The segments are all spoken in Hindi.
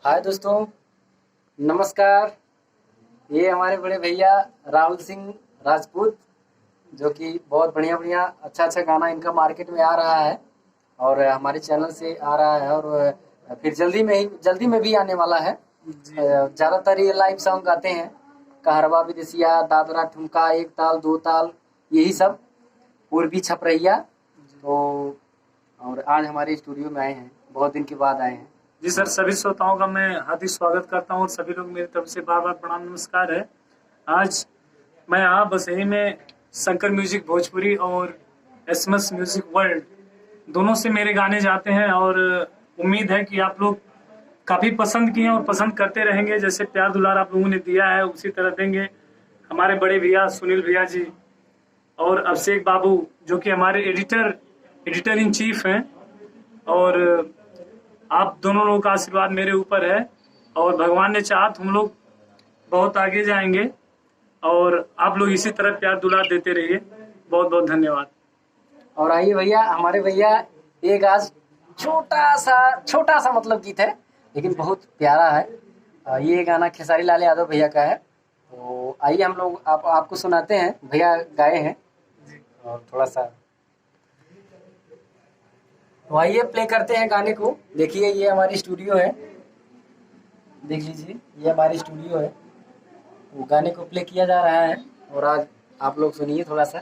हाय दोस्तों, नमस्कार। ये हमारे बड़े भैया राहुल सिंह राजपूत, जो कि बहुत बढ़िया बढ़िया अच्छा अच्छा गाना इनका मार्केट में आ रहा है और हमारे चैनल से आ रहा है और फिर जल्दी में भी आने वाला है। जी ज़्यादातर ये लाइव सॉन्ग गाते हैं, कहरवा विदेसिया, दादरा ठुमका, एक ताल दो ताल, यही सब, पूर्वी छपरैया। तो और आज हमारे स्टूडियो में आए हैं, बहुत दिन के बाद आए हैं। जी सर, सभी श्रोताओं का मैं हार्दिक स्वागत करता हूँ और सभी लोग मेरी तरफ से बार बार प्रणाम नमस्कार है। आज मैं यहाँ बसही में शंकर म्यूजिक भोजपुरी और एसएमएस म्यूजिक वर्ल्ड दोनों से मेरे गाने जाते हैं और उम्मीद है कि आप लोग काफ़ी पसंद किए और पसंद करते रहेंगे। जैसे प्यार दुलार आप लोगों ने दिया है उसी तरह देंगे। हमारे बड़े भैया सुनील भैया जी और अभिषेक बाबू, जो कि हमारे एडिटर इन चीफ हैं, और आप दोनों लोगों का आशीर्वाद मेरे ऊपर है और भगवान ने चाहा तो हम लोग बहुत आगे जाएंगे और आप लोग इसी तरह प्यार दुलार देते रहिए। बहुत बहुत धन्यवाद। और आइए भैया, हमारे भैया एक आज छोटा सा मतलब गीत है, लेकिन बहुत प्यारा है। ये गाना खेसारी लाल यादव भैया का है। तो आइए हम लोग आपको सुनाते हैं, भैया गाए हैं और थोड़ा सा। तो आइए प्ले करते हैं गाने को। देखिए, ये हमारी स्टूडियो है, देख लीजिए, ये हमारी स्टूडियो है। तो गाने को प्ले किया जा रहा है और आज आप लोग सुनिए थोड़ा सा।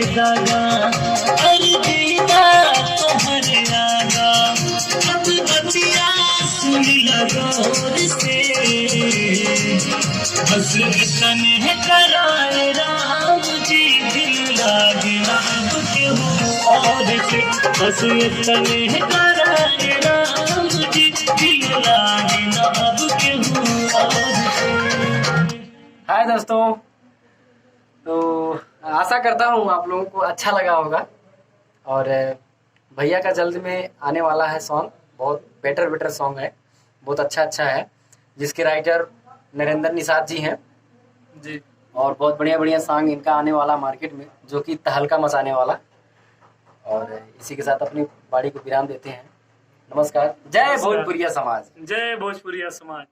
दादा अर्जीदा तोहरे आगा, अब बतिया सुन लगोर से, बस तने कराए राम जी, दिल लागे अब केहू और से, बस तने कराए राम जी, दिल लागे अब केहू और से। हाय दोस्तों, तो आशा करता हूँ आप लोगों को अच्छा लगा होगा। और भैया का जल्द में आने वाला है सॉन्ग, बहुत बेटर सॉन्ग है, बहुत अच्छा है, जिसके राइटर नरेंद्र निषाद जी हैं जी, और बहुत बढ़िया सॉन्ग इनका आने वाला मार्केट में, जो कि तहलका मचाने वाला। और इसी के साथ अपनी बाड़ी को विराम देते हैं। नमस्कार। जय भोजपुरिया समाज। जय भोजपुरिया समाज।